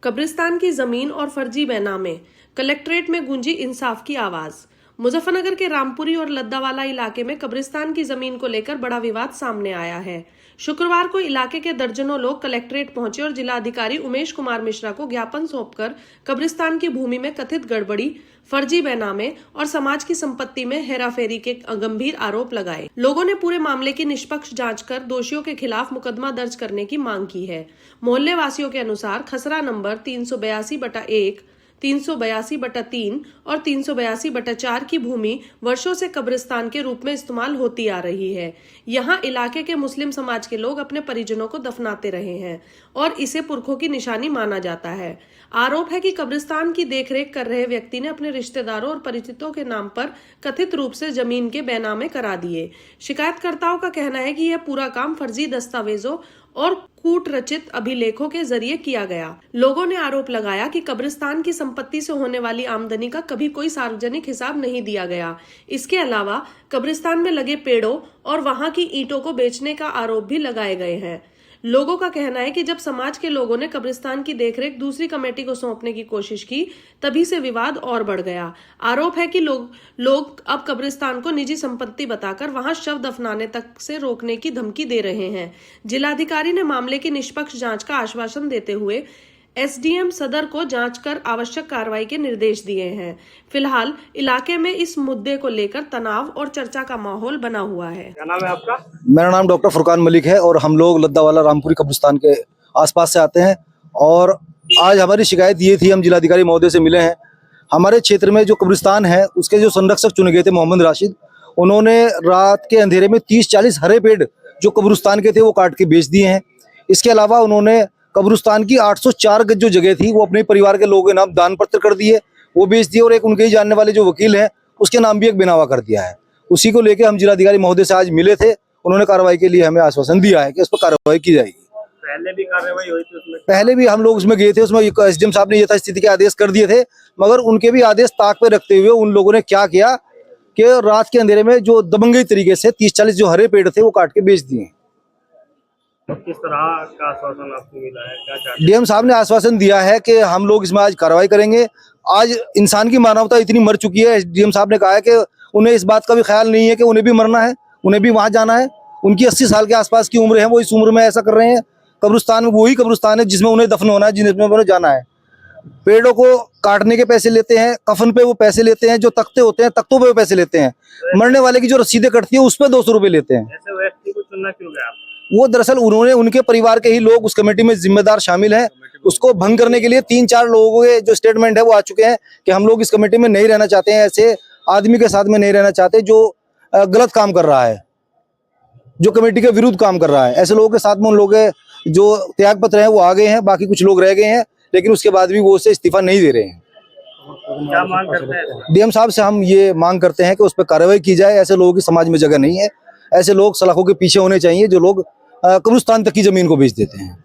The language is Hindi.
कब्रिस्तान की जमीन और फर्जी बैनामे, कलेक्ट्रेट में गूंजी इंसाफ की आवाज। मुजफ्फरनगर के रामपुरी और लद्दावाला इलाके में कब्रिस्तान की जमीन को लेकर बड़ा विवाद सामने आया है। शुक्रवार को इलाके के दर्जनों लोग कलेक्ट्रेट पहुंचे और जिलाधिकारी उमेश कुमार मिश्रा को ज्ञापन सौंपकर कब्रिस्तान की भूमि में कथित गड़बड़ी, फर्जी बैनामे और समाज की संपत्ति में हेराफेरी के गंभीर आरोप लगाए। लोगों ने पूरे मामले की निष्पक्ष जांच कर दोषियों के खिलाफ मुकदमा दर्ज करने की मांग की है। मोहल्ले वासियों के अनुसार खसरा नंबर 382/1, 382/3 और 382/4 की भूमि वर्षों से कब्रिस्तान के रूप में इस्तेमाल होती आ रही है। यहाँ इलाके के मुस्लिम समाज के लोग अपने परिजनों को दफनाते रहे हैं और इसे पुरखों की निशानी माना जाता है। आरोप है कि कब्रिस्तान की देखरेख कर रहे व्यक्ति ने अपने रिश्तेदारों और परिचितों के नाम पर कथित रूप से जमीन के बैनामे करा दिए। शिकायतकर्ताओं का कहना है कि यह पूरा काम फर्जी दस्तावेजों और कूट रचित अभिलेखों के जरिए किया गया। लोगों ने आरोप लगाया कि कब्रिस्तान की संपत्ति से होने वाली आमदनी का कभी कोई सार्वजनिक हिसाब नहीं दिया गया। इसके अलावा कब्रिस्तान में लगे पेड़ों और वहां की ईंटों को बेचने का आरोप भी लगाए गए हैं। लोगों का कहना है कि जब समाज के लोगों ने कब्रिस्तान की देखरेख दूसरी कमेटी को सौंपने की कोशिश की, तभी से विवाद और बढ़ गया। आरोप है कि लोग अब कब्रिस्तान को निजी संपत्ति बताकर वहां शव दफनाने तक से रोकने की धमकी दे रहे हैं। जिलाधिकारी ने मामले की निष्पक्ष जांच का आश्वासन देते हुए एसडीएम सदर को जांच कर आवश्यक कार्रवाई के निर्देश दिए हैं। फिलहाल इलाके में इस मुद्दे को लेकर तनाव और चर्चा का माहौल बना हुआ है। क्या नाम है आपका? मेरा नाम डॉक्टर फुरकान मलिक है और हम लोग लद्दावाला रामपुरी कब्रिस्तान के आसपास से आते हैं। और आज हमारी शिकायत ये थी, हम जिलाधिकारी महोदय से मिले हैं। हमारे क्षेत्र में जो कब्रिस्तान है उसके जो संरक्षक चुने गए थे मोहम्मद राशिद, उन्होंने रात के अंधेरे में 30-40 हरे पेड़ जो कब्रिस्तान के थे वो काट के बेच दिए हैं। इसके अलावा उन्होंने कब्रिस्तान की 804 गज जो जगह थी वो अपने परिवार के लोगों के नाम दान पत्र कर दिए, वो बेच दिए और एक उनके ही जानने वाले जो वकील हैं उसके नाम भी एक बिनावा कर दिया है। उसी को लेकर हम जिलाधिकारी महोदय से आज मिले थे। उन्होंने कार्रवाई के लिए हमें आश्वासन दिया है कि इस पर कार्रवाई की जाएगी। पहले भी कार्रवाई हुई थी उसमें? पहले भी हम लोग उसमें गए थे, उसमें एसडीएम साहब ने यथास्थिति के आदेश कर दिए थे, मगर उनके भी आदेश ताक पे रखते हुए उन लोगों ने क्या किया कि रात के अंधेरे में जो दबंगई तरीके से 30-40 जो हरे पेड़ थे वो काट के बेच दिए। तो किस तरह का आश्वासन आपको मिला है? क्या चाहते? डीएम साहब ने आश्वासन दिया है कि हम लोग इसमें आज कार्रवाई करेंगे। आज इंसान की मानवता इतनी मर चुकी है, डीएम साहब ने कहा है कि उन्हें इस बात का भी ख्याल नहीं है कि उन्हें भी मरना है, उन्हें भी वहां जाना है। उनकी 80 साल के आसपास की उम्र है, वो इस उम्र में ऐसा कर रहे हैं। कब्रिस्तान में वही कब्रिस्तान है जिसमें उन्हें दफन होना है, जिसमें उन्हें जाना है। पेड़ों को काटने के पैसे लेते हैं, कफन पे वो पैसे लेते हैं, जो तख्ते होते हैं तख्तों पे वो पैसे लेते हैं, मरने वाले की जो रसीदें कटती है उस पर 200 रुपये लेते हैं। ऐसे व्यक्ति को चुनना क्यों गया? वो दरअसल उन्होंने, उनके परिवार के ही लोग उस कमेटी में जिम्मेदार शामिल हैं। उसको भंग करने के लिए 3-4 लोगों के जो स्टेटमेंट है वो आ चुके हैं कि हम लोग इस कमेटी में नहीं रहना चाहते हैं, ऐसे आदमी के साथ में नहीं रहना चाहते जो गलत काम कर रहा है, जो कमेटी के विरुद्ध काम कर रहा है। ऐसे लोगों के साथ में उन लोगों के जो त्याग पत्र हैं वो आ गए हैं, बाकी कुछ लोग रह गए हैं, लेकिन उसके बाद भी वो उससे इस्तीफा नहीं दे रहे हैं। क्या मांग करते हैं? डीएम साहब से हम ये मांग करते हैं कि उस पर कार्रवाई की जाए। ऐसे लोगों की समाज में जगह नहीं है। ऐसे लोग सलाखों के पीछे होने चाहिए जो लोग कब्रिस्तान तक की जमीन को बेच देते हैं।